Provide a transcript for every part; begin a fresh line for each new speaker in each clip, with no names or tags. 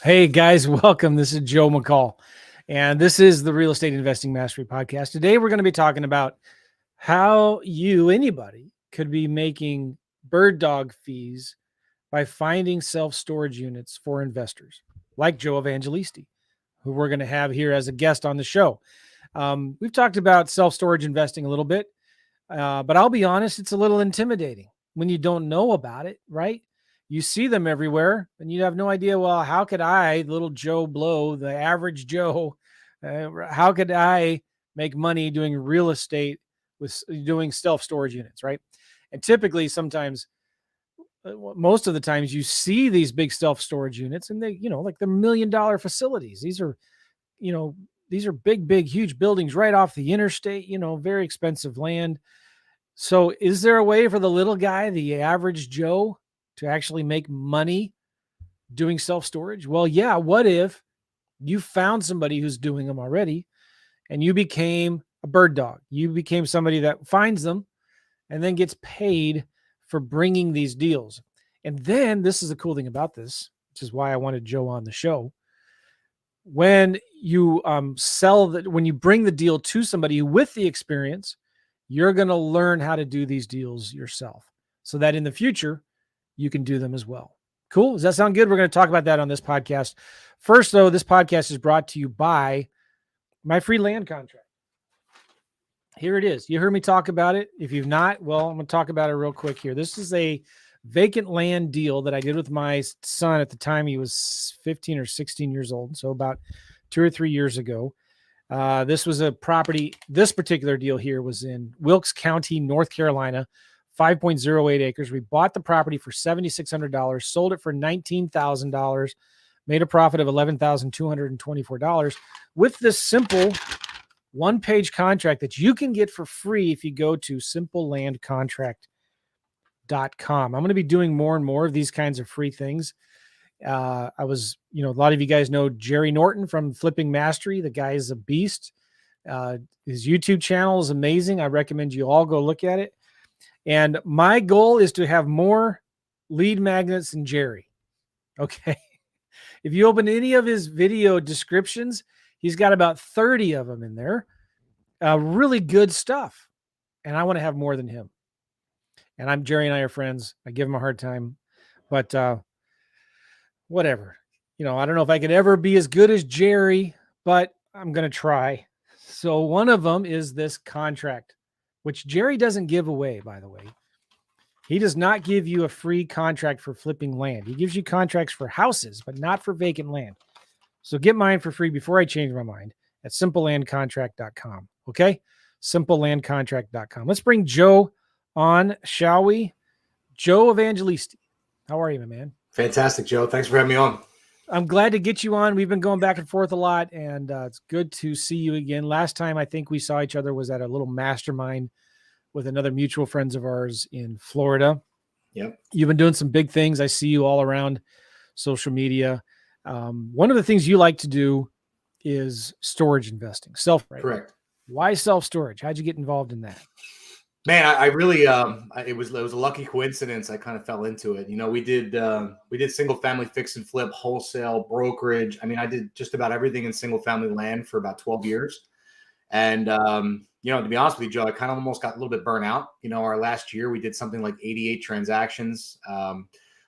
Hey guys, welcome. This is Joe McCall, and this is the Real Estate Investing Mastery Podcast. Today, we're going to be talking about how anybody, could be making bird dog fees by finding self-storage units for investors, like Joe Evangelisti, who we're going to have here as a guest on the show. We've talked about self-storage investing a little bit, but I'll be honest, it's a little intimidating when you don't know about it, right? You see them everywhere and you have no idea, well, how could I, little Joe Blow, the average Joe, how could I make money doing real estate with doing self-storage units, right? And typically, sometimes, most of the times, you see these big self-storage units and they, like they're $1 million facilities. These are big, huge buildings right off the interstate, very expensive land. So is there a way for the little guy, the average Joe, to actually make money doing self-storage? Well, yeah. What if you found somebody who's doing them already and you became a bird dog? You became somebody that finds them and then gets paid for bringing these deals. And then this is the cool thing about this, which is why I wanted Joe on the show. When you when you bring the deal to somebody with the experience, you're going to learn how to do these deals yourself so that in the future, you can do them as well. Cool. Does that sound good? We're going to talk about that on this podcast. First, though, this podcast is brought to you by my free land contract. Here it is. You heard me talk about it. If you've not, well, I'm going to talk about it real quick here. This is a vacant land deal that I did with my son at the time. He was 15 or 16 years old. So about 2 or 3 years ago. This was a property. This particular deal here was in Wilkes County, North Carolina, 5.08 acres. We bought the property for $7,600, sold it for $19,000, made a profit of $11,224 with this simple one-page contract that you can get for free if you go to simplelandcontract.com. I'm going to be doing more and more of these kinds of free things. A lot of you guys know Jerry Norton from Flipping Mastery. The guy is a beast. His YouTube channel is amazing. I recommend you all go look at it. And my goal is to have more lead magnets than Jerry. Okay. If you open any of his video descriptions, he's got about 30 of them in there. Really good stuff. And I want to have more than him. And Jerry and I are friends. I give him a hard time, but whatever. I don't know if I could ever be as good as Jerry, but I'm going to try. So one of them is this contract, which Jerry doesn't give away, by the way. He does not give you a free contract for flipping land. He gives you contracts for houses, but not for vacant land. So get mine for free before I change my mind at simplelandcontract.com. Okay? Simplelandcontract.com. Let's bring Joe on, shall we? Joe Evangelisti. How are you, my man?
Fantastic, Joe. Thanks for having me on.
I'm glad to get you on. We've been going back and forth a lot, and it's good to see you again. Last time I think we saw each other was at a little mastermind with another mutual friends of ours in Florida.
Yep.
You've been doing some big things. I see you all around social media. One of the things you like to do is storage investing.
Correct.
Why self-storage? How'd you get involved in that?
Man, I really it was a lucky coincidence. I kind of fell into it. We did single family fix and flip, wholesale, brokerage. I mean, I did just about everything in single family land for about 12 years. And to be honest with you, Joe, I kind of almost got a little bit burnt out. Our last year we did something like 88 transactions,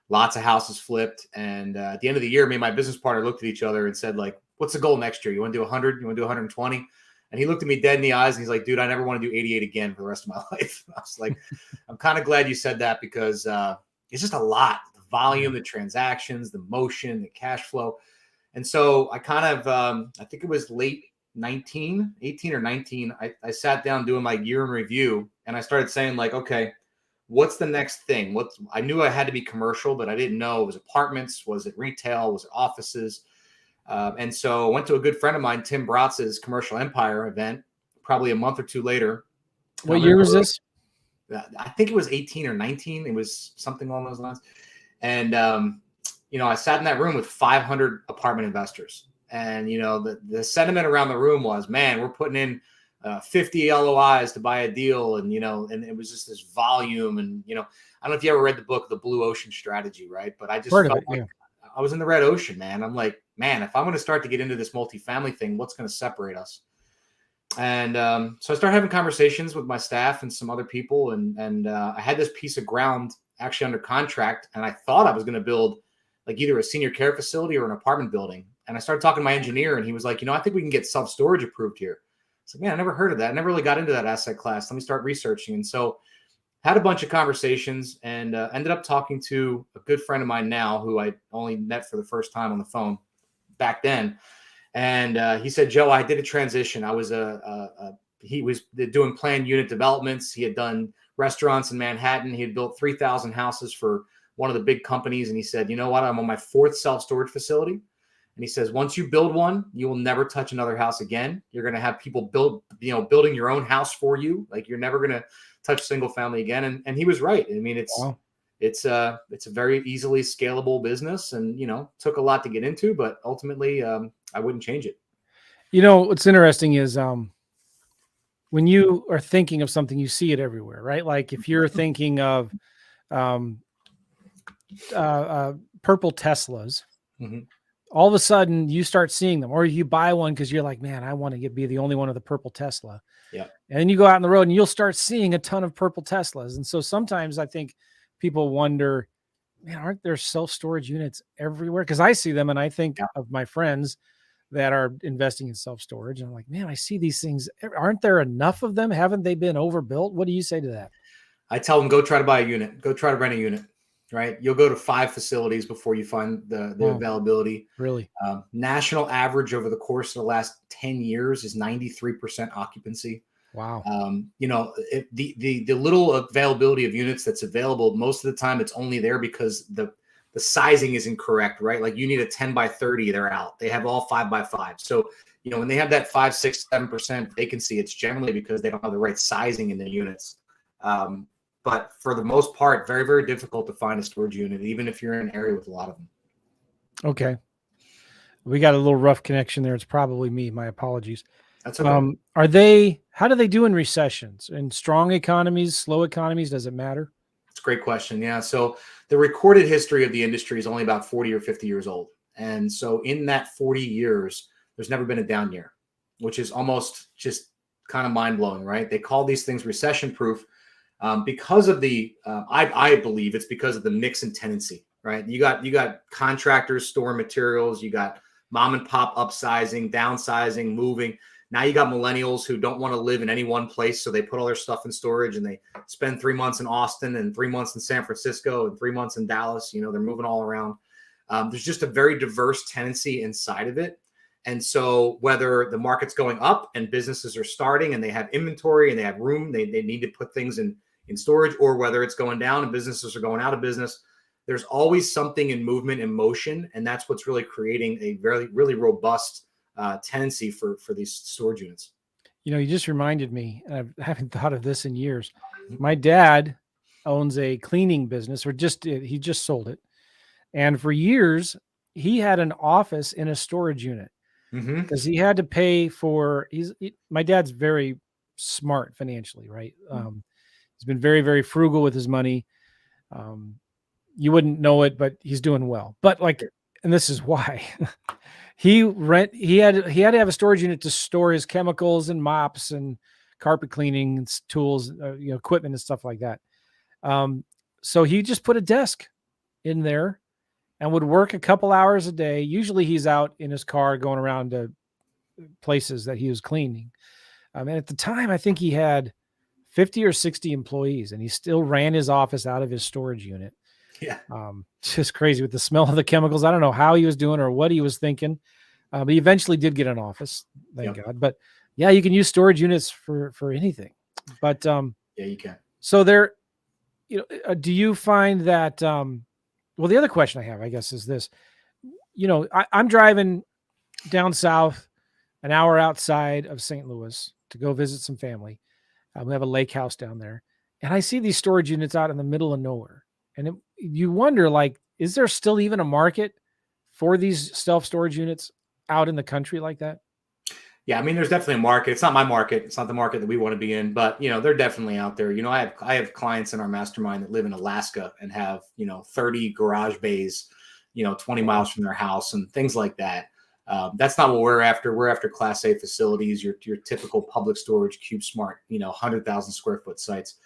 lots of houses flipped. And at the end of the year, me and my business partner looked at each other and said, like, what's the goal next year? You want to do 100? You want to do 120? And he looked at me dead in the eyes and he's like, dude, I never want to do 88 again for the rest of my life. I was like, I'm kind of glad you said that because it's just a lot. The volume, the transactions, the motion, the cash flow. And so I kind of, I think it was late 18 or 19. I sat down doing my year in review and I started saying like, okay, what's the next thing? I knew I had to be commercial, but I didn't know it was apartments. Was it retail? Was it offices? And so I went to a good friend of mine, Tim Bratz's Commercial Empire event, probably a month or two later.
What year was this?
I think it was 18 or 19. It was something along those lines. And, I sat in that room with 500 apartment investors. And, the sentiment around the room was, man, we're putting in 50 LOIs to buy a deal. And, and it was just this volume. And, I don't know if you ever read the book, The Blue Ocean Strategy, right? But I just felt like I was in the red ocean, man. I'm like, man, if I'm going to start to get into this multifamily thing, what's going to separate us? And so I started having conversations with my staff and some other people, and I had this piece of ground actually under contract, and I thought I was going to build like either a senior care facility or an apartment building. And I started talking to my engineer, and he was like, I think we can get self-storage approved here. It's like, man, I never heard of that. I never really got into that asset class. Let me start researching. And so had a bunch of conversations, and ended up talking to a good friend of mine now who I only met for the first time on the phone back then. And he said, Joe, I did a transition. I was he was doing planned unit developments. He had done restaurants in Manhattan. He had built 3,000 houses for one of the big companies. And he said, you know what? I'm on my 4th self-storage facility. And he says, once you build one, you will never touch another house again. You're going to have people building your own house for you. Like, you're never going to touch single family again. And he was right. I mean, it's a very easily scalable business, and, took a lot to get into, but ultimately I wouldn't change it.
What's interesting is when you are thinking of something, you see it everywhere, right? Like if you're thinking of purple Teslas,
Mm-hmm.
all of a sudden you start seeing them, or you buy one because you're like, man, I want to be the only one of the purple Tesla.
Yeah.
And then you go out on the road and you'll start seeing a ton of purple Teslas. And so sometimes I think people wonder, man, aren't there self-storage units everywhere? Because I see them and I think of my friends that are investing in self-storage. And I'm like, man, I see these things. Aren't there enough of them? Haven't they been overbuilt? What do you say to that?
I tell them, go try to buy a unit. Go try to rent a unit, right? You'll go to 5 facilities before you find the availability.
Really?
National average over the course of the last 10 years is 93% occupancy.
Wow.
The little availability of units that's available, most of the time it's only there because the sizing is incorrect, right? Like, you need a 10 by 30, they're out. They have all 5 by 5. So, when they have that 5, 6, 7% vacancy, it's generally because they don't have the right sizing in the units. But for the most part, very, very difficult to find a storage unit, even if you're in an area with a lot of them.
Okay. We got a little rough connection there. It's probably me. My apologies.
That's okay.
How do they do in recessions? In strong economies, slow economies, does it matter?
It's a great question. Yeah. So the recorded history of the industry is only about 40 or 50 years old. And so in that 40 years, there's never been a down year, which is almost just kind of mind blowing, right? They call these things recession-proof because of I believe it's because of the mix and tenancy, right? You got contractors storing materials, you got mom and pop upsizing, downsizing, moving. Now you got millennials who don't want to live in any one place, so they put all their stuff in storage, and they spend 3 months in Austin and 3 months in San Francisco and 3 months in Dallas. They're moving all around. There's just a very diverse tenancy inside of it. And so whether the market's going up and businesses are starting and they have inventory and they have room, they need to put things in storage, or whether it's going down and businesses are going out of business, there's always something in movement and motion. And that's what's really creating a very, really robust tendency for these storage units.
You just reminded me, and I haven't thought of this in years. My dad owns a cleaning business, he just sold it. And for years, he had an office in a storage unit because he had to pay for, my dad's very smart financially, right? He's been very, very frugal with his money. You wouldn't know it, but he's doing well. But and this is why he had to have a storage unit to store his chemicals and mops and carpet cleaning and tools, equipment and stuff like that. So he just put a desk in there and would work a couple hours a day. Usually he's out in his car going around to places that he was cleaning. And at the time, I think he had 50 or 60 employees, and he still ran his office out of his storage unit.
Yeah.
Just crazy with the smell of the chemicals. I don't know how he was doing or what he was thinking. But he eventually did get an office, thank God. But yeah, you can use storage units for anything. But
yeah, you can.
So do you find that, well, the other question I have, I guess, is this, I'm driving down south, an hour outside of St. Louis to go visit some family. We have a lake house down there, and I see these storage units out in the middle of nowhere. And you wonder, is there still even a market for these self-storage units out in the country like that?
Yeah, I mean, there's definitely a market. It's not my market. It's not the market that we want to be in, but they're definitely out there. I have clients in our mastermind that live in Alaska and have 30 garage bays 20 miles from their house and things like that. That's not what we're after. We're after Class A facilities, your typical public storage, CubeSmart, 100,000 square foot sites.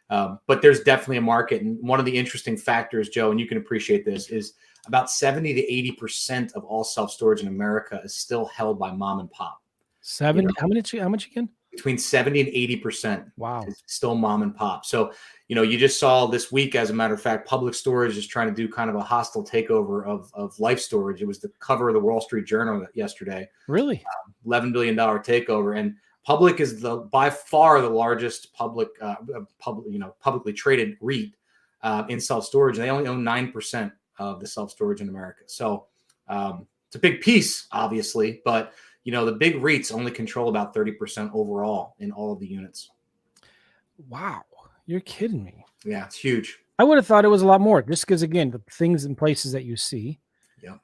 But there's definitely a market. And one of the interesting factors, Joe, and you can appreciate this, is about 70 to 80% of all self-storage in America is still held by mom and pop.
70, how much again?
Between 70 and 80%.
Wow.
Is still mom and pop. So, you just saw this week, as a matter of fact, Public Storage is trying to do kind of a hostile takeover of Life Storage. It was the cover of the Wall Street Journal yesterday.
Really?
$11 billion takeover. And Public is by far the largest publicly traded REIT in self-storage. They only own 9% of the self-storage in America. So it's a big piece, obviously, but the big REITs only control about 30% overall in all of the units.
Wow. You're kidding me.
Yeah, it's huge.
I would have thought it was a lot more, just because, again, the things and places that you see.
Yeah.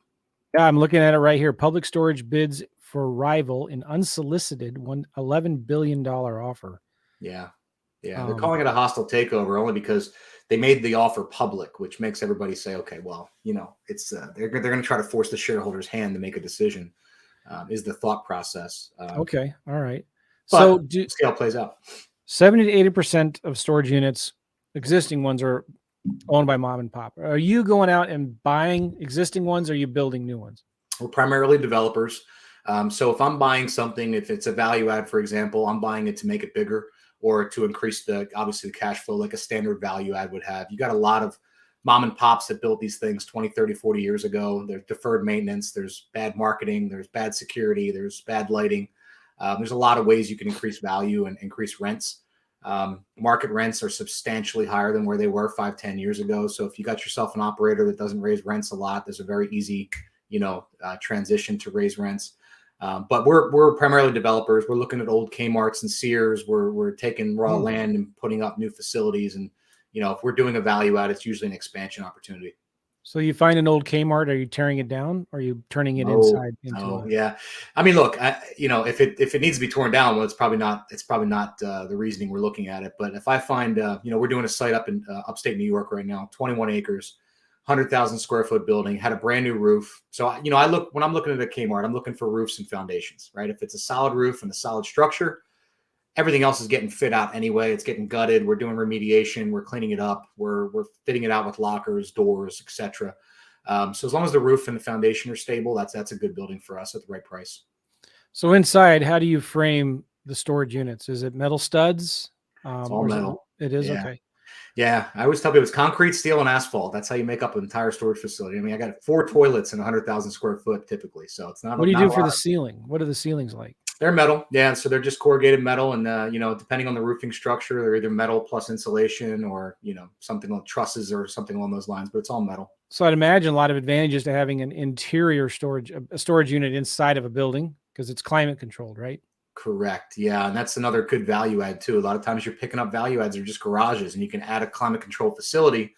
Yeah, I'm looking at it right here. Public Storage bids for rival in unsolicited $11 billion offer.
Yeah. Yeah. They're calling it a hostile takeover only because they made the offer public, which makes everybody say, okay, well, it's they're going to try to force the shareholders' hand to make a decision. Is the thought process.
Okay. All right.
So scale plays out.
70 to 80% of storage units, existing ones, are owned by mom and pop. Are you going out and buying existing ones, or are you building new ones?
We're primarily developers. So if I'm buying something, if it's a value add, for example, I'm buying it to make it bigger or to increase obviously the cash flow like a standard value add would have. You got a lot of mom and pops that built these things 20, 30, 40 years ago. There's deferred maintenance. There's bad marketing. There's bad security. There's bad lighting. There's a lot of ways you can increase value and increase rents. Market rents are substantially higher than where they were 5-10 years ago. So if you got yourself an operator that doesn't raise rents a lot, there's a very easy, transition to raise rents. But we're primarily developers. We're looking at old Kmart's and Sears. We're taking raw land and putting up new facilities. And, if we're doing a value add, it's usually an expansion opportunity.
So you find an old Kmart, are you tearing it down, or are you turning it inside?
Yeah. I mean, look, if it needs to be torn down, well, it's probably not the reasoning we're looking at it. But if I find, we're doing a site up in upstate New York right now, 21 acres, 100,000 square foot building, had a brand new roof. So, when I'm looking at a Kmart, I'm looking for roofs and foundations, right? If it's a solid roof and a solid structure, everything else is getting fit out anyway. It's getting gutted. We're doing remediation. We're cleaning it up. We're fitting it out with lockers, doors, etc. So as long as the roof and the foundation are stable, that's a good building for us at the right price.
So inside, how do you frame the storage units? Is it metal studs?
It's all metal.
It is?
Yeah.
Okay.
Yeah. I always tell people it's concrete, steel, and asphalt. That's how you make up an entire storage facility. I mean, I got 4 toilets in 100,000 square foot typically. So it's not.
What do you do for the ceiling? What are the ceilings like?
They're metal. Yeah. So they're just corrugated metal. And, depending on the roofing structure, they're either metal plus insulation or, something like trusses or something along those lines, but it's all metal.
So I'd imagine a lot of advantages to having an interior storage, a storage unit inside of a building, because it's climate controlled, right?
Correct. Yeah. And that's another good value add too. A lot of times you're picking up value adds or just garages, and you can add a climate controlled facility.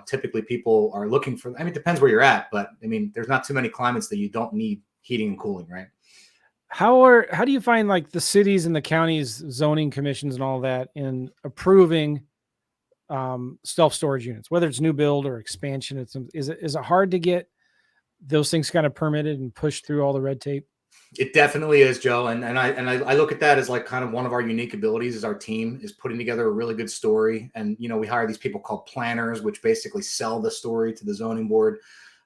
Typically people are looking for, it depends where you're at, but there's not too many climates that you don't need heating and cooling, right?
How do you find like the cities and the counties, zoning commissions and all that in approving self-storage units, whether it's new build or expansion? Is it hard to get those things kind of permitted and pushed through all the red tape?
It definitely is, Joe. And I look at that as like kind of one of our unique abilities is our team is putting together a really good story. And, we hire these people called planners, which basically sell the story to the zoning board.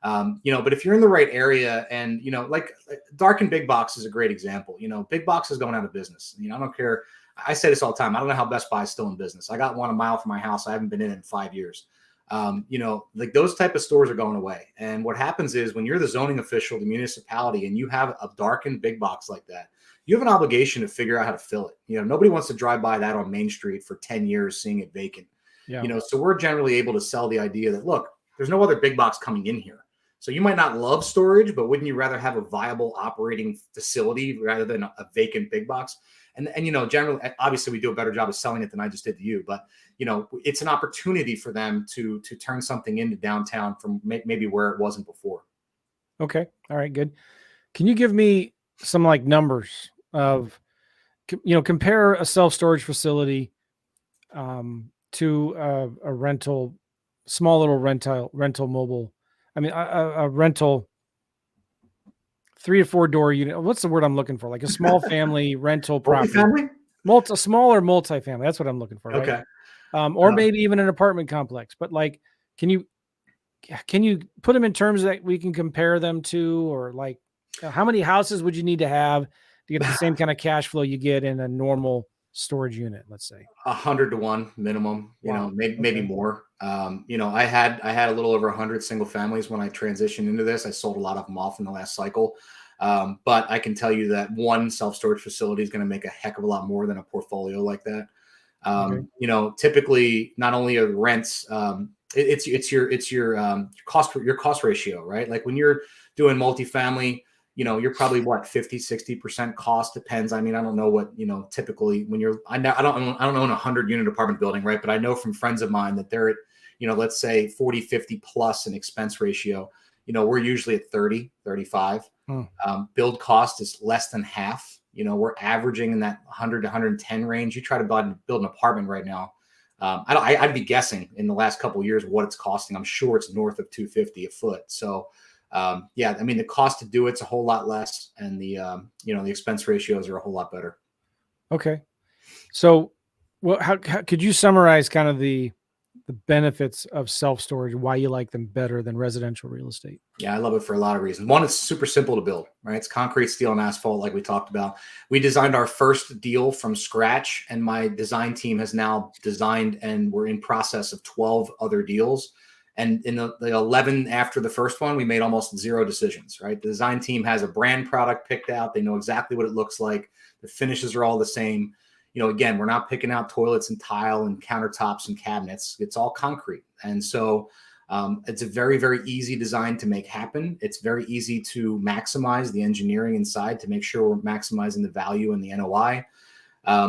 But if you're in the right area and, like dark and big box is a great example, big box is going out of business. I don't care. I say this all the time. I don't know how Best Buy is still in business. I got one a mile from my house. I haven't been in 5 years. Like those type of stores are going away. And what happens is when you're the zoning official, the municipality, and you have a darkened big box like that, you have an obligation to figure out how to fill it. Nobody wants to drive by that on Main Street for 10 years, seeing it vacant.
Yeah.
So we're generally able to sell the idea that, look, there's no other big box coming in here. So you might not love storage, but wouldn't you rather have a viable operating facility rather than a vacant big box? And generally, obviously, we do a better job of selling it than I just did to you. But it's an opportunity for them to turn something into downtown from maybe where it wasn't before.
Okay, all right, good. Can you give me some like numbers of compare a self-storage facility to a rental, small little rental mobile? I mean, a rental 3 to 4 door unit. What's the word I'm looking for? Like a small family rental property,
Multifamily?
smaller multifamily. That's what I'm looking for, right?
Okay.
Or maybe even an apartment complex. But like, can you put them in terms that we can compare them to, or like, how many houses would you need to have to get the same kind of cash flow you get in a normal storage unit? Let's say
100 to 1 minimum,
Wow.
maybe
Okay.
more. I had a little over 100 single families when I transitioned into this. I sold a lot of them off in the last cycle. But I can tell you that one self-storage facility is going to make a heck of a lot more than a portfolio like that.
Okay.
Typically not only are the rents, it's your cost ratio, right? Like when you're doing multifamily, you're probably what 50-60% cost, depends. I mean, I don't know what, typically when you're, I don't own a 100 unit apartment building, right? But I know from friends of mine that they're at, let's say 40-50 plus an expense ratio. We're usually at 30-35. Build cost is less than half. We're averaging in that 100 to 110 range. You try to build an apartment right now. I'd be guessing in the last couple of years what it's costing. I'm sure it's north of 250 a foot. So yeah, I mean, the cost to do it's a whole lot less, and the expense ratios are a whole lot better.
Okay. So, how could you summarize kind of the benefits of self-storage, why you like them better than residential real estate?
Yeah, I love it for a lot of reasons. One, it's super simple to build, right? It's concrete, steel, and asphalt, like we talked about. We designed our first deal from scratch, and my design team has now designed, and we're in process of 12 other deals. And in the 11 after the first one, we made almost 0 decisions, right? The design team has a brand product picked out. They know exactly what it looks like. The finishes are all the same. Again, we're not picking out toilets and tile and countertops and cabinets. It's all concrete. And so it's a very, very easy design to make happen. It's very easy to maximize the engineering inside to make sure we're maximizing the value and the NOI.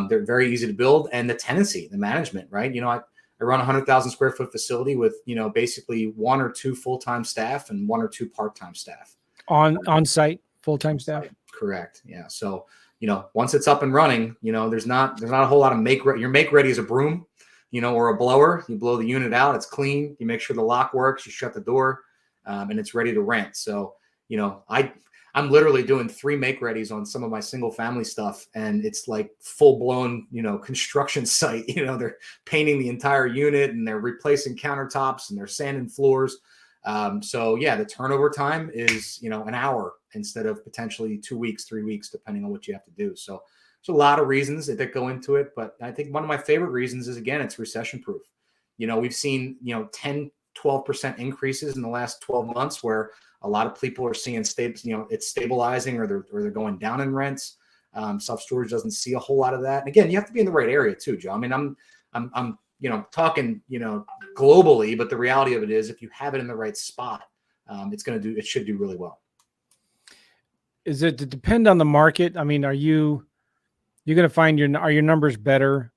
They're very easy to build, and the tenancy, the management, right? I run a 100,000 square foot facility with, basically 1 or 2 full-time staff and 1 or 2 part-time staff.
On site, full-time staff?
Correct. Yeah. So, once it's up and running, there's not a whole lot of your make ready is a broom, or a blower. You blow the unit out, it's clean. You make sure the lock works, you shut the door, and it's ready to rent. So, I'm literally doing 3 make readies on some of my single family stuff, and it's like full blown, construction site. They're painting the entire unit, and they're replacing countertops, and they're sanding floors. So yeah, the turnover time is, an hour instead of potentially 2 weeks, 3 weeks, depending on what you have to do. So there's a lot of reasons that go into it, but I think one of my favorite reasons is, again, it's recession proof. We've seen, 10-12% increases in the last 12 months where a lot of people are seeing it's stabilizing, or they're going down in rents. Self-storage doesn't see a whole lot of that. And again, you have to be in the right area too, Joe. I mean, I'm talking, globally, but the reality of it is, if you have it in the right spot, it should do really well.
Is it to depend on the market? I mean, you're going to find are your numbers better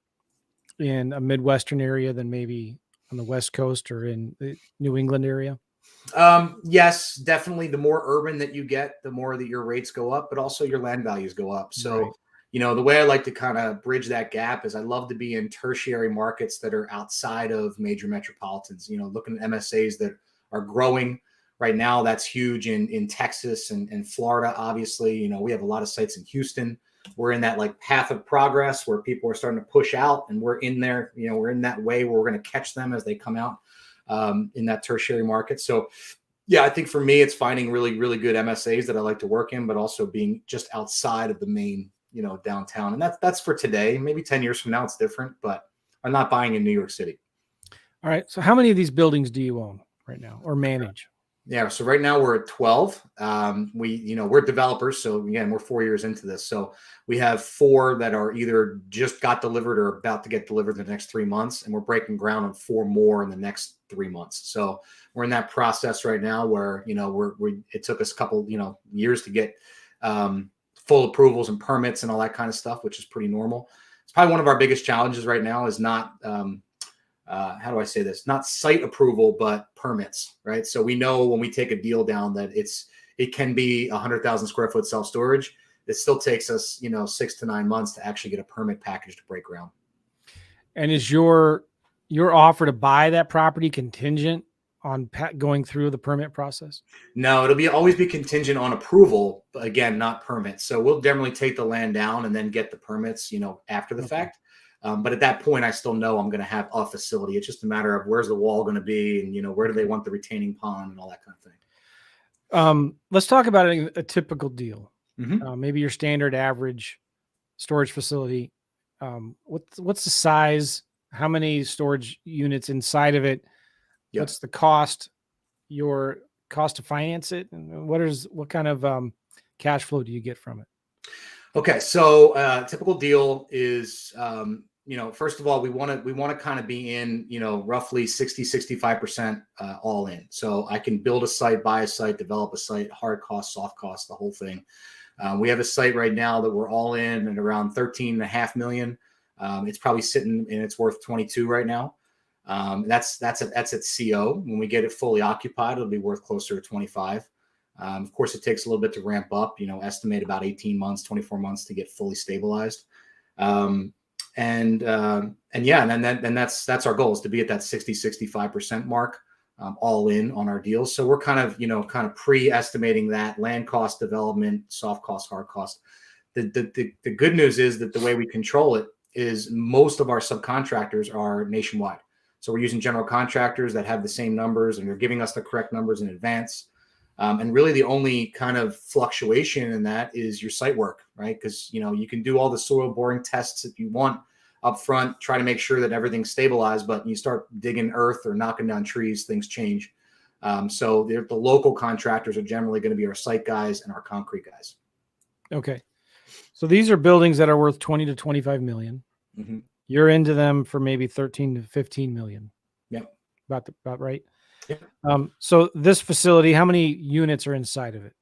in a Midwestern area than maybe on the West Coast or in the New England area?
Yes, definitely. The more urban that you get, the more that your rates go up, but also your land values go up. So,
Right.
the way I like to kind of bridge that gap is I love to be in tertiary markets that are outside of major metropolitans, looking at MSAs that are growing right now. That's huge in Texas and Florida. Obviously, we have a lot of sites in Houston. We're in that like path of progress where people are starting to push out, and we're in there, we're in that way where we're going to catch them as they come out in that tertiary market. So yeah, I think for me, it's finding really, really good MSAs that I like to work in, but also being just outside of the main, downtown. And that's for today. Maybe 10 years from now, it's different, but I'm not buying in New York City.
All right. So how many of these buildings do you own right now or manage?
Yeah. So right now we're at 12. We're developers. So again, we're 4 years into this. So we have 4 that are either just got delivered or about to get delivered in the next 3 months. And we're breaking ground on 4 more in the next 3 months. So we're in that process right now where, it took us a couple, years to get full approvals and permits and all that kind of stuff, which is pretty normal. It's probably one of our biggest challenges right now is not, how do I say this? Not site approval, but permits, right? So we know when we take a deal down that it can be 100,000 square foot self-storage. It still takes us, 6 to 9 months to actually get a permit package to break ground.
And is your offer to buy that property contingent on going through the permit process?
No, it'll always be contingent on approval, but again, not permits. So we'll generally take the land down and then get the permits, after the
Okay.
fact. But at that point, I still know I'm going to have a facility. It's just a matter of where's the wall going to be, and where do they want the retaining pond and all that kind of thing.
Let's talk about a typical deal.
Mm-hmm.
Maybe your standard average storage facility. What's the size? How many storage units inside of it?
Yep.
What's the cost? Your cost to finance it, and what kind of cash flow do you get from it?
Okay, so typical deal is, first of all, we want to kind of be in, roughly 65% all in. So I can build a site, buy a site, develop a site, hard cost, soft cost, the whole thing. We have a site right now that we're all in at around 13.5 million. It's probably sitting and it's worth 22 right now. That's at CO. When we get it fully occupied, it'll be worth closer to 25. Of course, it takes a little bit to ramp up, estimate about 18 months, 24 months to get fully stabilized. And then that's our goal, is to be at that 65% mark, all in on our deals. So we're kind of pre-estimating that land cost, development, soft cost, hard cost. The good news is that the way we control it is most of our subcontractors are nationwide. So we're using general contractors that have the same numbers, and they're giving us the correct numbers in advance. And really the only kind of fluctuation in that is your site work, right? Because, you can do all the soil boring tests if you want up front, try to make sure that everything's stabilized, but you start digging earth or knocking down trees, things change. So the local contractors are generally going to be our site guys and our concrete guys.
Okay. So these are buildings that are worth 20 to 25 million.
Mm-hmm.
You're into them for maybe 13 to 15 million.
Yep.
About right.
Yep.
So this facility, how many units are inside of it?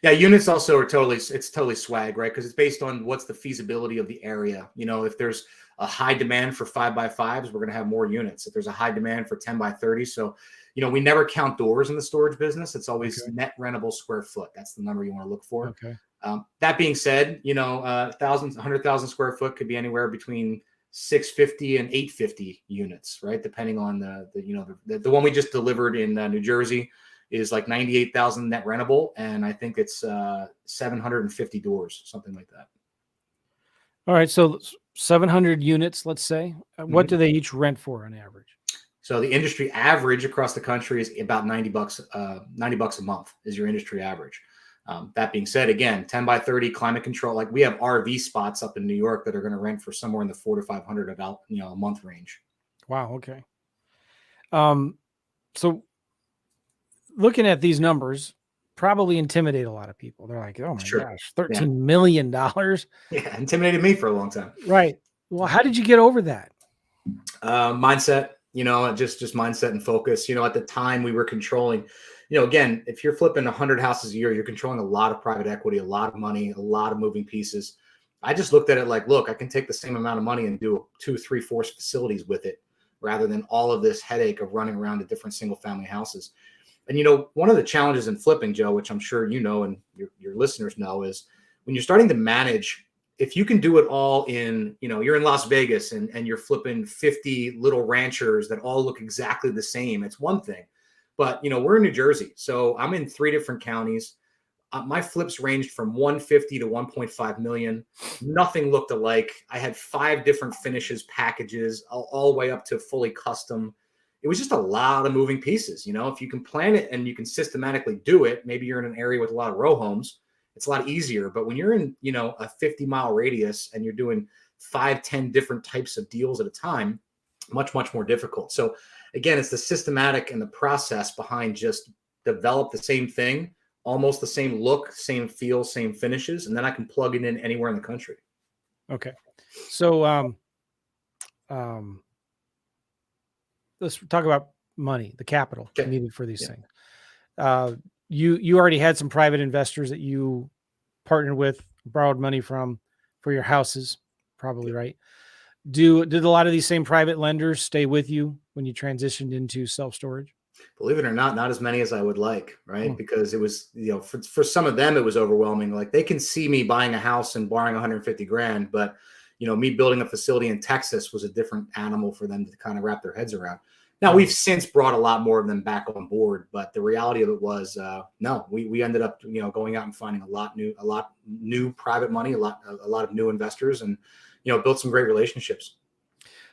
Yeah, units also are totally swag, right? Because it's based on what's the feasibility of the area. If there's a high demand for 5x5s, we're going to have more units. If there's a high demand for 10x30, so we never count doors in the storage business. It's always net rentable square foot. That's the number you want to look for.
Okay.
That being said, 100,000 square foot could be anywhere between 650 and 850 units, right? Depending on the one we just delivered in New Jersey is like 98,000 net rentable, and I think it's 750 doors, something like that.
All right, so 700 units, let's say. What do they each rent for on average?
So the industry average across the country is about $90 a month is your industry average. That being said, again, 10x30 climate control, like we have RV spots up in New York that are going to rent for somewhere in the $400 to $500 a month range.
Wow. Okay. So looking at these numbers probably intimidate a lot of people. They're like, oh my gosh, $13 million.
Yeah, intimidated me for a long time.
Right. Well, how did you get over that?
Mindset, just mindset and focus. At the time we were controlling, again, if you're flipping 100 houses a year, you're controlling a lot of private equity, a lot of money, a lot of moving pieces. I just looked at it like, look, I can take the same amount of money and do 2, 3, 4 facilities with it, rather than all of this headache of running around to different single family houses. And, one of the challenges in flipping, Joe, which I'm sure and your listeners know, is when you're starting to manage, if you can do it all in, you're in Las Vegas and you're flipping 50 little ranchers that all look exactly the same, it's one thing. But, we're in New Jersey, so I'm in 3 different counties. My flips ranged from 150 to 1.5 million. Nothing looked alike. I had 5 different finishes packages, all the way up to fully custom. It was just a lot of moving pieces. If you can plan it and you can systematically do it, maybe you're in an area with a lot of row homes, it's a lot easier. But when you're in, a 50-mile radius and you're doing 5, 10 different types of deals at a time, much, much more difficult. So again, it's the systematic and the process behind just develop the same thing, almost the same look, same feel, same finishes, and then I can plug it in anywhere in the country.
Okay. So let's talk about money, the capital needed for these things. You already had some private investors that you partnered with, borrowed money from for your houses, probably, right? Did a lot of these same private lenders stay with you when you transitioned into self-storage?
Believe it or not as many as I would like, right? Because it was, for some of them, it was overwhelming. Like they can see me buying a house and borrowing 150 grand, but me building a facility in Texas was a different animal for them to kind of wrap their heads around. Now we've since brought a lot more of them back on board, but the reality of it was, no, we ended up, going out and finding a lot new private money, a lot of new investors, and, built some great relationships.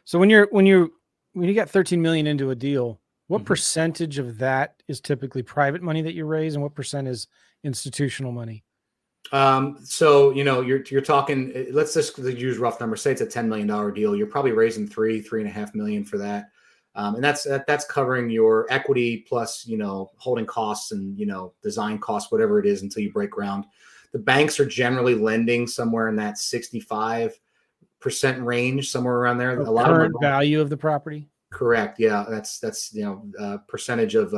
So when you get 13 million into a deal, what
Mhm.
percentage of that is typically private money that you raise, and what percent is institutional money?
So you're talking. Let's just use rough numbers. Say it's a $10 million deal. You're probably raising $3.5 million for that, and that's covering your equity plus holding costs and design costs, whatever it is, until you break ground. The banks are generally lending somewhere in that 65% range, somewhere around there.
So
A lot
current
of
value of the property.
correct. Yeah, that's percentage of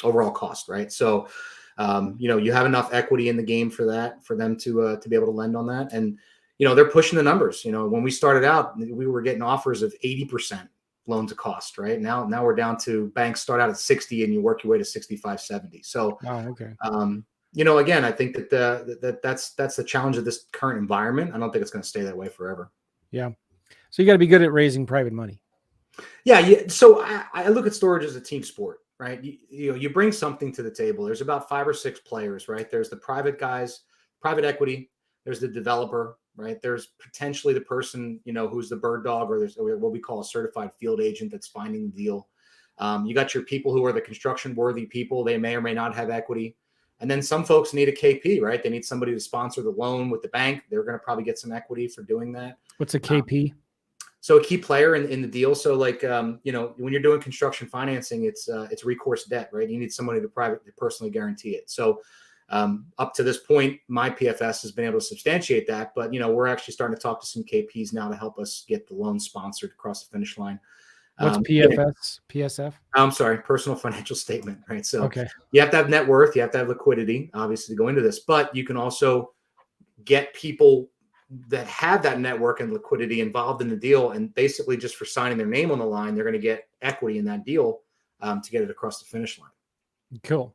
overall cost, right? So. You have enough equity in the game for them to be able to lend on that. And, they're pushing the numbers. When we started out, we were getting offers of 80% loan to cost, right? Now we're down to banks start out at 60 and you work your way to 65, 70. So,
Wow. Okay.
again, I think that's the challenge of this current environment. I don't think it's going to stay that way forever.
Yeah. So you got to be good at raising private money.
Yeah. So I look at storage as a team sport, right? You bring something to the table. There's about 5 or 6 players, right? There's the private guys, private equity. There's the developer, right? There's potentially the person, who's the bird dog, or there's what we call a certified field agent that's finding the deal. You got your people who are the construction worthy people. They may or may not have equity. And then some folks need a KP, right? They need somebody to sponsor the loan with the bank. They're going to probably get some equity for doing that.
What's a KP?
So a key player in the deal. So like, when you're doing construction financing, it's recourse debt, right? You need somebody to personally guarantee it. So up to this point, my PFS has been able to substantiate that, but we're actually starting to talk to some KPs now to help us get the loan sponsored across the finish line.
What's PFS? PSF?
I'm sorry, personal financial statement, right? So
Okay.
you have to have net worth, you have to have liquidity, obviously, to go into this, but you can also get people that have that network and liquidity involved in the deal, and basically just for signing their name on the line, they're going to get equity in that deal to get it across the finish line.
Cool.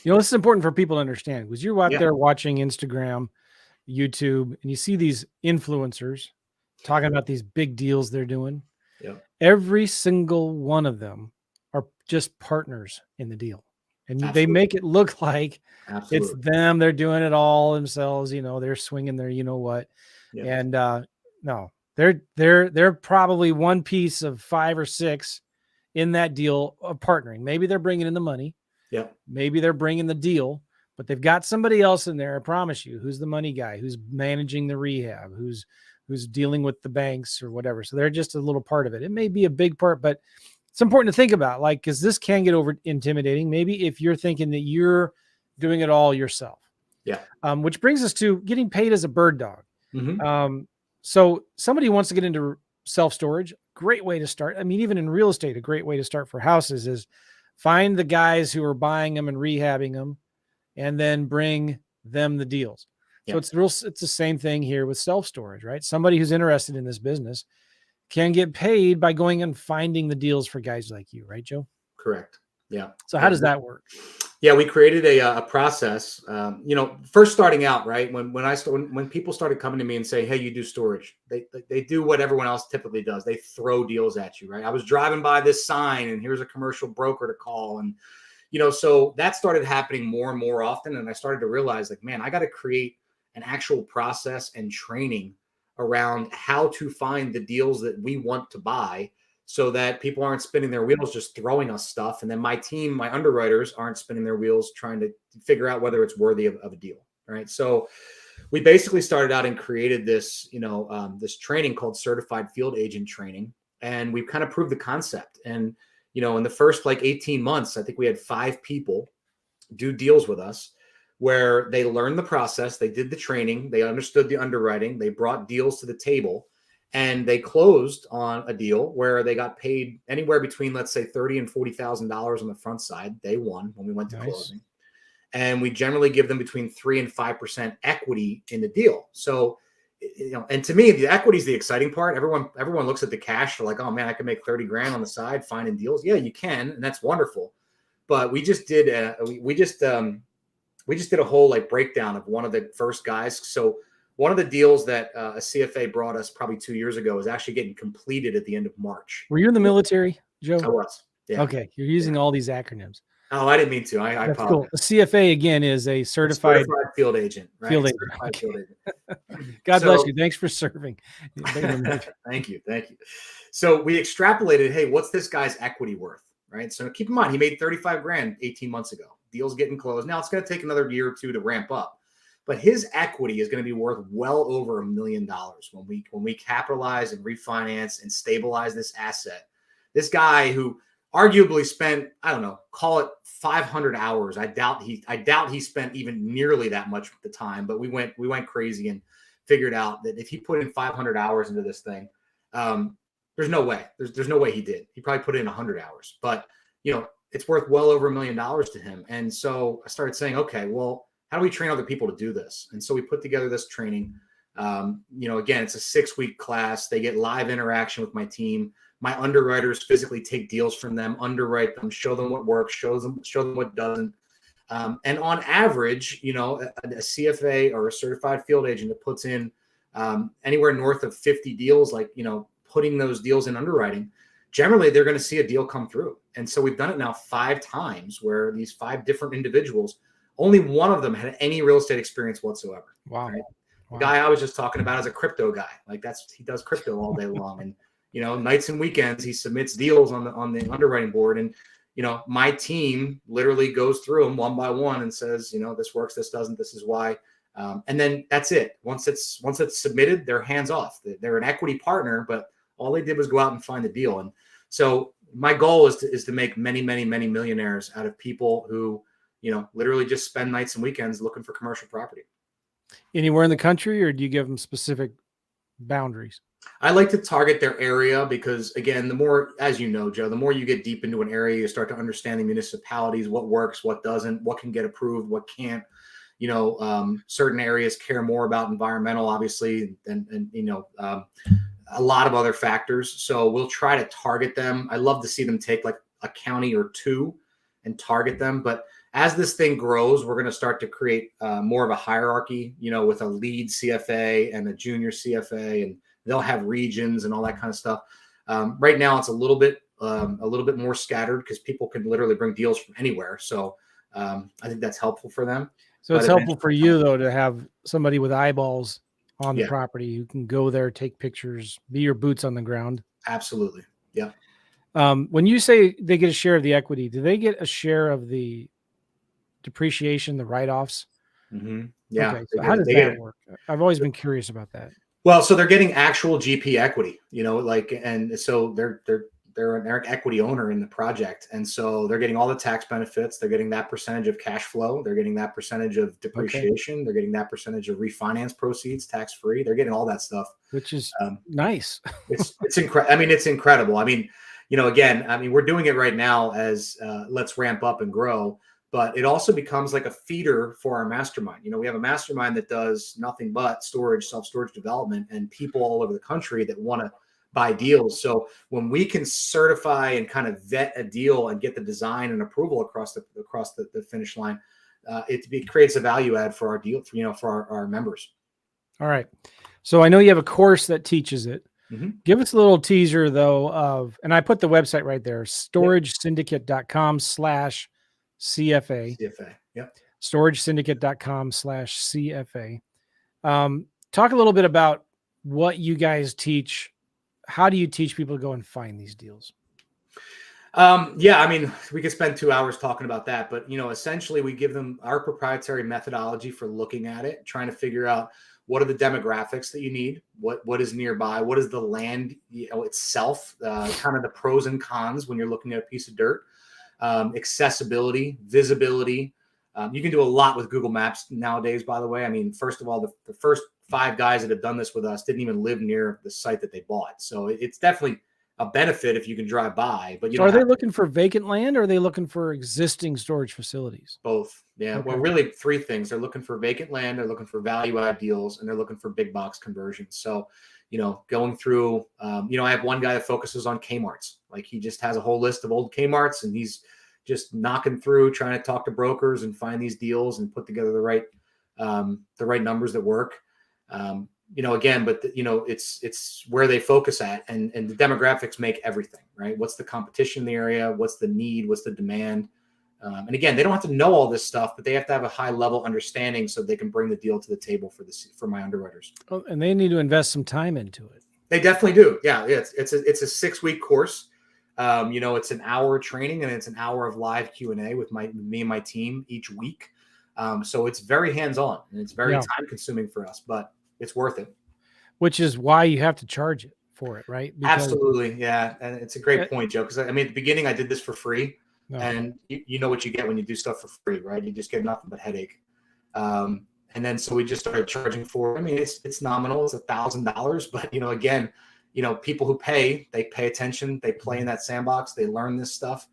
This is important for people to understand, because you're out there watching Instagram, YouTube, and you see these influencers talking about these big deals they're doing.
Yeah.
Every single one of them are just partners in the deal. And they make it look like it's them. They're doing it all themselves. They're swinging their, what. Yeah. And no, they're probably one piece of 5 or 6 in that deal of partnering. Maybe they're bringing in the money.
Yeah.
Maybe they're bringing the deal, but they've got somebody else in there. I promise you, who's the money guy, who's managing the rehab, who's dealing with the banks or whatever. So they're just a little part of it. It may be a big part, but it's important to think about, because this can get over intimidating. Maybe if you're thinking that you're doing it all yourself.
Yeah.
Which brings us to getting paid as a bird dog.
Mm-hmm.
So somebody who wants to get into self-storage, great way to start. I mean, even in real estate, a great way to start for houses is find the guys who are buying them and rehabbing them, and then bring them the deals. So it's the same thing here with self-storage, right? Somebody who's interested in this business can get paid by going and finding the deals for guys like you, right, Joe?
Correct. Yeah.
So how does that work?
Yeah, we created a process. First starting out, right, when people started coming to me and say, "Hey, you do storage," they do what everyone else typically does. They throw deals at you, right? I was driving by this sign, and here's a commercial broker to call, and so that started happening more and more often, and I started to realize, like, man, I got to create an actual process and training around how to find the deals that we want to buy, so that people aren't spinning their wheels just throwing us stuff. And then my team, my underwriters, aren't spinning their wheels trying to figure out whether it's worthy of a deal. Right. So we basically started out and created this, this training called Certified Field Agent Training. And we've kind of proved the concept. And, in the first 18 months, I think we had 5 people do deals with us where they learned the process. They did the training. They understood the underwriting. They brought deals to the table. And they closed on a deal where they got paid anywhere between, let's say, $30,000 and $40,000 on the front side. They won when we went to closing. And we generally give them between 3 and 5% equity in the deal. So, and to me, the equity is the exciting part. Everyone looks at the cash. They're like, oh man, I can make 30 grand on the side finding deals. Yeah, you can, and that's wonderful. But we just did we just did a whole breakdown of one of the first guys. So one of the deals that a CFA brought us probably 2 years ago is actually getting completed at the end of March.
Were you in the military, Joe?
I was. Yeah.
Okay, you're using all these acronyms.
Oh, I didn't mean to. I
That's
apologize.
cool. The CFA again is a certified
Field agent, right?
field agent.
Certified
Okay.
field agent.
God bless you. Thanks for serving.
Thank you. So we extrapolated, hey, what's this guy's equity worth, right? So keep in mind, he made 35 grand 18 months ago. Deal's getting closed. Now it's going to take another year or two to ramp up, but his equity is going to be worth well over $1 million when we capitalize and refinance and stabilize this asset. This guy who arguably spent, I don't know, call it 500 hours. I doubt he spent even nearly that much at the time, but we went crazy and figured out that if he put in 500 hours into this thing, there's no way. There's no way he did. He probably put in 100 hours, but it's worth well over $1 million to him. And so I started saying, okay, well, how do we train other people to do this? And so we put together this training. Again, it's a 6-week class. They get live interaction with my team. My underwriters physically take deals from them, underwrite them, show them what works, show them what doesn't. And on average, a CFA or a certified field agent that puts in anywhere north of 50 deals, putting those deals in underwriting, generally they're going to see a deal come through. And so we've done it now 5 times where these 5 different individuals, only one of them had any real estate experience whatsoever.
Wow.
Right? The guy I was just talking about is a crypto guy. He does crypto all day long. And, nights and weekends, he submits deals on the underwriting board. And, my team literally goes through them one by one and says, this works, this doesn't, this is why. And then that's it. Once it's submitted, they're hands off. They're an equity partner, but all they did was go out and find the deal. And so my goal is to make many, many, many millionaires out of people who, literally just spend nights and weekends looking for commercial property.
Anywhere in the country, or do you give them specific boundaries?
I like to target their area because, again, the more, as you know, Joe, the more you get deep into an area, you start to understand the municipalities, what works, what doesn't, what can get approved, what can't. Certain areas care more about environmental, obviously, and a lot of other factors. So we'll try to target them. I love to see them take like a county or 2 and target them. But as this thing grows, we're going to start to create more of a hierarchy, with a lead CFA and a junior CFA, and they'll have regions and all that kind of stuff. Right now, it's a little bit more scattered because people can literally bring deals from anywhere. So I think that's helpful for them.
So it's helpful for you, though, to have somebody with eyeballs on the property who can go there, take pictures, be your boots on the ground.
Absolutely. Yeah.
When you say they get a share of the equity, do they get a share of the depreciation, the write-offs?
Mm-hmm. Yeah.
Okay. So how does that work? I've always been curious about that.
Well, so they're getting actual GP equity, and so they're an equity owner in the project. And so they're getting all the tax benefits. They're getting that percentage of cash flow. They're getting that percentage of depreciation. Okay. They're getting that percentage of refinance proceeds, tax-free. They're getting all that stuff.
Which is nice.
It's incredible. I mean, it's incredible. I mean, we're doing it right now as let's ramp up and grow, but it also becomes like a feeder for our mastermind. We have a mastermind that does nothing but self-storage development, and people all over the country that want to buy deals. So when we can certify and kind of vet a deal and get the design and approval across the finish line, it creates a value add for our deal, for our members.
All right. So I know you have a course that teaches it.
Mm-hmm.
Give us a little teaser though and I put the website right there, storagesyndicate.com/CFA.
CFA. Yep.
storagesyndicate.com/CFA. Talk a little bit about what you guys teach. How do you teach people to go and find these deals?
We could spend 2 hours talking about that, but essentially we give them our proprietary methodology for looking at it, trying to figure out what are the demographics that you need, what is nearby, what is the land itself, kind of the pros and cons when you're looking at a piece of dirt, accessibility, visibility. You can do a lot with Google Maps nowadays, by the way. I mean, first of all, the first 5 guys that have done this with us didn't even live near the site that they bought. So it's definitely a benefit if you can drive by. But
so are they looking for vacant land, or are they looking for existing storage facilities?
Both. Yeah. Okay. Well, really 3 things. They're looking for vacant land, they're looking for value add deals, and they're looking for big box conversions. So, going through, I have one guy that focuses on Kmarts. Like, he just has a whole list of old Kmarts, and he's just knocking through, trying to talk to brokers and find these deals and put together the right numbers that work. again, but it's where they focus at, and the demographics make everything, right? What's the competition in the area? What's the need? What's the demand? And again, they don't have to know all this stuff, but they have to have a high level understanding so they can bring the deal to the table for my underwriters.
Oh, and they need to invest some time into it.
They definitely do. Yeah. It's a 6-week course. It's an hour training and it's an hour of live Q&A with me and my team each week. So it's very hands-on and it's very time consuming for us, but it's worth it.
Which is why you have to charge it for it, right?
Because, absolutely. Yeah. And it's a great point, Joe. Because at the beginning I did this for free. No. And you know what you get when you do stuff for free, right? You just get nothing but headache. And then so we just started charging for it. It's nominal. It's $1,000. But, again, people who pay attention. They play in that sandbox. They learn this stuff.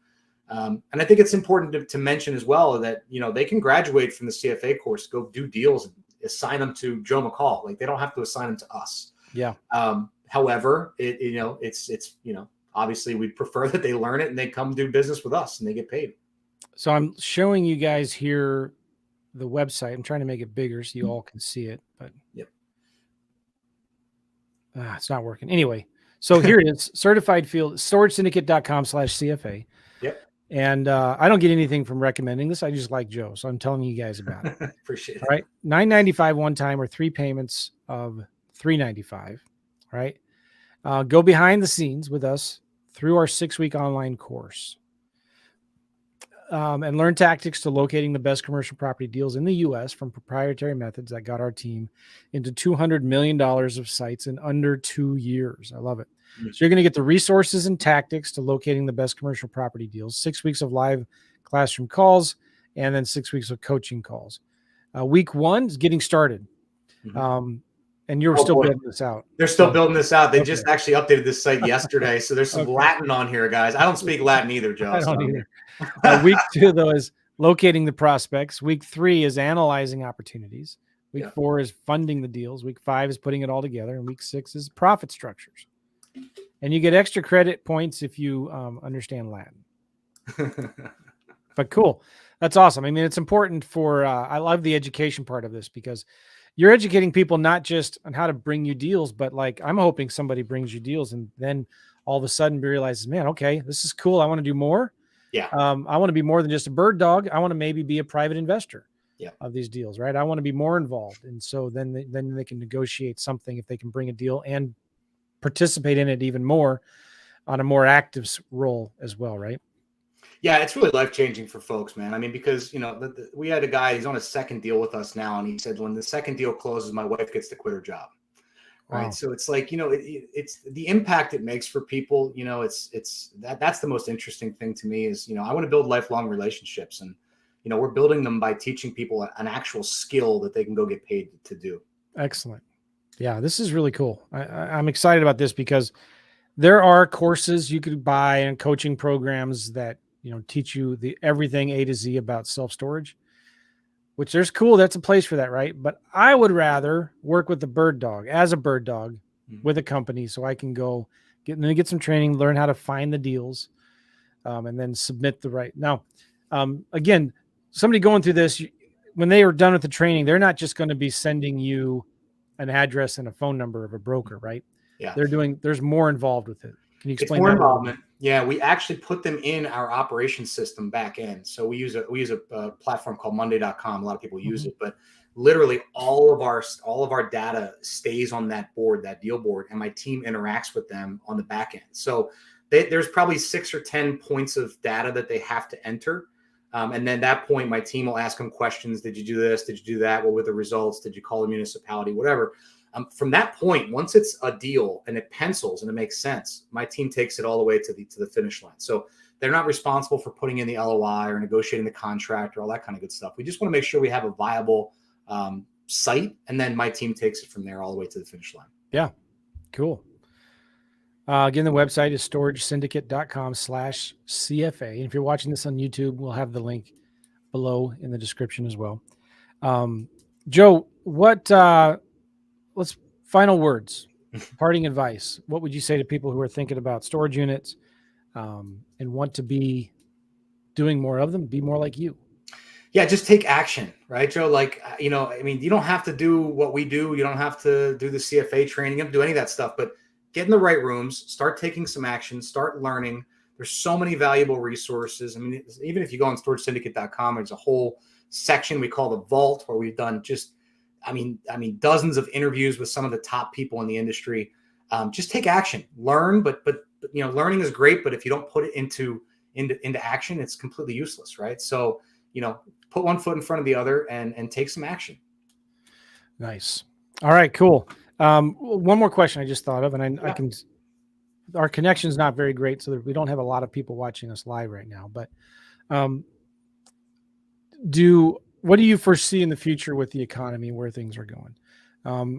And I think it's important to mention as well that, they can graduate from the CFA course, go do deals, and assign them to Joe McCall. Like, they don't have to assign them to us.
Yeah.
However, it's obviously we'd prefer that they learn it and they come do business with us and they get paid.
So I'm showing you guys here the website. I'm trying to make it bigger so you all can see it, but it's not working. Anyway, so here it is, certified field, storagesyndicate.com/CFA.
Yep.
And I don't get anything from recommending this. I just like Joe. So I'm telling you guys about it.
Appreciate it.
All right. $9.95 one time or 3 payments of $3.95. All right. Go behind the scenes with us through our 6-week online course and learn tactics to locating the best commercial property deals in the U.S. from proprietary methods that got our team into $200 million of sites in under 2 years. I love it. Mm-hmm. So you're going to get the resources and tactics to locating the best commercial property deals, 6 weeks of live classroom calls, and then 6 weeks of coaching calls. Week 1 is getting started. Mm-hmm. And you're still building this out.
They're still building this out. They just actually updated this site yesterday. So there's some Latin on here, guys. I don't speak Latin either, Joe.
I don't either. Week 2, though, is locating the prospects. Week 3 is analyzing opportunities. Week 4 is funding the deals. Week 5 is putting it all together. And week 6 is profit structures. And you get extra credit points if you understand Latin. But cool. That's awesome. It's important for, I love the education part of this because you're educating people not just on how to bring you deals, but like I'm hoping somebody brings you deals and then all of a sudden realizes, man, okay, this is cool. I want to do more.
Yeah.
I want to be more than just a bird dog. I want to maybe be a private investor of these deals, right? I want to be more involved. And so then they can negotiate something if they can bring a deal and participate in it even more on a more active role as well, right?
Yeah, it's really life-changing for folks, man. Because, we had a guy, he's on a second deal with us now. And he said, when the second deal closes, my wife gets to quit her job. Right. Wow. So it's like, it's the impact it makes for people, that's the most interesting thing to me is, I want to build lifelong relationships and, we're building them by teaching people an actual skill that they can go get paid to do.
Excellent. Yeah, this is really cool. I'm excited about this because there are courses you could buy and coaching programs that, teach you everything A to Z about self-storage, which there's cool. That's a place for that. Right. But I would rather work with the bird dog as a bird dog with a company. So I can go get some training, learn how to find the deals, and then submit the right. Now, again, somebody going through this, when they are done with the training, they're not just going to be sending you an address and a phone number of a broker, right?
Yeah.
There's more involved with it. Can you explain
it's more
that?
Involvement. Yeah, we actually put them in our operations system back end. So we use a platform called Monday.com. A lot of people use it, but literally all of our data stays on that board, that deal board, and my team interacts with them on the back end. So there's probably 6 or 10 points of data that they have to enter. And then at that point, my team will ask them questions. Did you do this? Did you do that? What were the results? Did you call the municipality? Whatever. From that point, once it's a deal and it pencils and it makes sense, my team takes it all the way to the finish line. So they're not responsible for putting in the LOI or negotiating the contract or all that kind of good stuff. We just want to make sure we have a viable site, and then my team takes it from there all the way to the finish line.
Yeah, cool. Again, the website is storagesyndicate.com/CFA. And if you're watching this on YouTube, we'll have the link below in the description as well. Joe, let's final words, parting advice. What would you say to people who are thinking about storage units and want to be doing more of them, be more like you?
Yeah, just take action, right, Joe? Like, I mean, you don't have to do what we do. You don't have to do the CFA training. You don't have to do any of that stuff, but get in the right rooms, start taking some action, start learning. There's so many valuable resources. I mean, even if you go on storagesyndicate.com, there's a whole section we call the vault where we've done just, dozens of interviews with some of the top people in the industry. Just take action, learn, but learning is great, but if you don't put it into action, it's completely useless, right? So, put one foot in front of the other and take some action.
Nice. All right, cool. One more question I just thought of, and I can, our connection's not very great, so that we don't have a lot of people watching us live right now, but what do you foresee in the future with the economy, where things are going?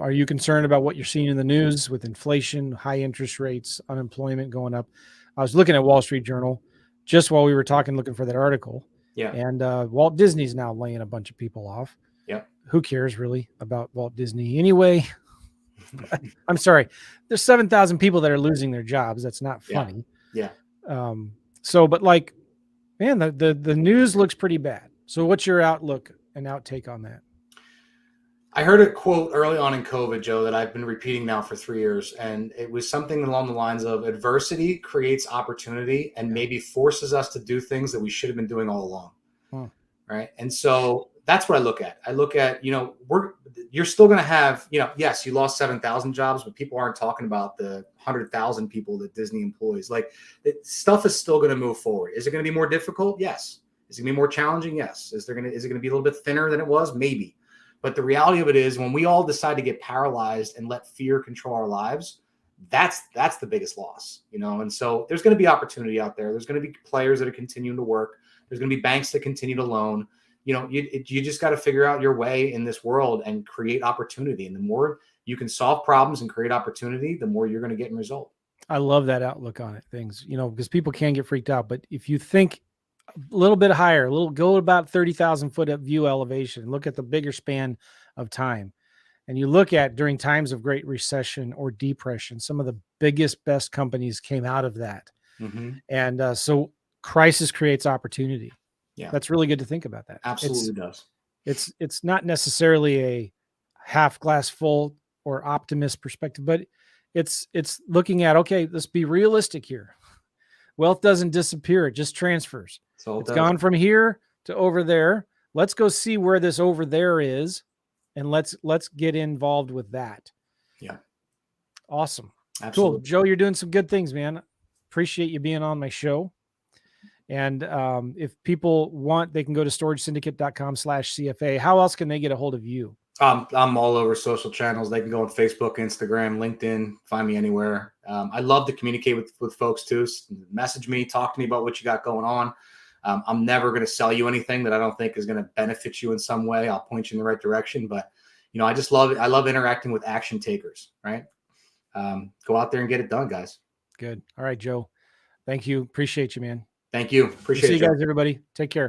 Are you concerned about what you're seeing in the news with inflation, high interest rates, unemployment going up? I was looking at Wall Street Journal just while we were talking, looking for that article.
Yeah.
And Walt Disney's now laying a bunch of people off.
Yeah.
Who cares really about Walt Disney anyway? I'm sorry. There's 7,000 people that are losing their jobs. That's not funny.
Yeah.
But like, man, the news looks pretty bad. So what's your outlook and outtake on that?
I heard a quote early on in COVID, Joe, that I've been repeating now for 3 years. And it was something along the lines of adversity creates opportunity and maybe forces us to do things that we should have been doing all along. Right. And so that's what I look at. I look at, you're still going to have, yes, you lost 7,000 jobs, but people aren't talking about the 100,000 people that Disney employs. Like, stuff is still going to move forward. Is it going to be more difficult? Yes. Is it going to be more challenging? Yes. Is it going to be a little bit thinner than it was? Maybe. But the reality of it is, when we all decide to get paralyzed and let fear control our lives, that's the biggest loss, And so there's going to be opportunity out there. There's going to be players that are continuing to work. There's going to be banks that continue to loan. You just got to figure out your way in this world and create opportunity. And the more you can solve problems and create opportunity, the more you're going to get in result.
I love that outlook on it. Things, because people can get freaked out. But if you think a little bit higher, go about 30,000 foot of view elevation, look at the bigger span of time. And you look at during times of great recession or depression, some of the biggest, best companies came out of that.
Mm-hmm.
And so crisis creates opportunity.
Yeah.
That's really good to think about that.
Absolutely does.
It's not necessarily a half glass full or optimist perspective, but it's looking at, okay, let's be realistic here. Wealth doesn't disappear. It just transfers. It's gone from here to over there. Let's go see where this over there is, and let's get involved with that.
Yeah.
Awesome.
Absolutely.
Cool. Joe, you're doing some good things, man. Appreciate you being on my show. And if people want, they can go to storagesyndicate.com/CFA. How else can they get a hold of you?
I'm all over social channels. They can go on Facebook, Instagram, LinkedIn, find me anywhere. I love to communicate with folks too. Message me, talk to me about what you got going on. I'm never going to sell you anything that I don't think is going to benefit you in some way. I'll point you in the right direction, but I love interacting with action takers, right? Go out there and get it done, guys.
Good. All right, Joe. Thank you. Appreciate you, man.
Thank you. Appreciate it.
See you guys, everybody. Take care.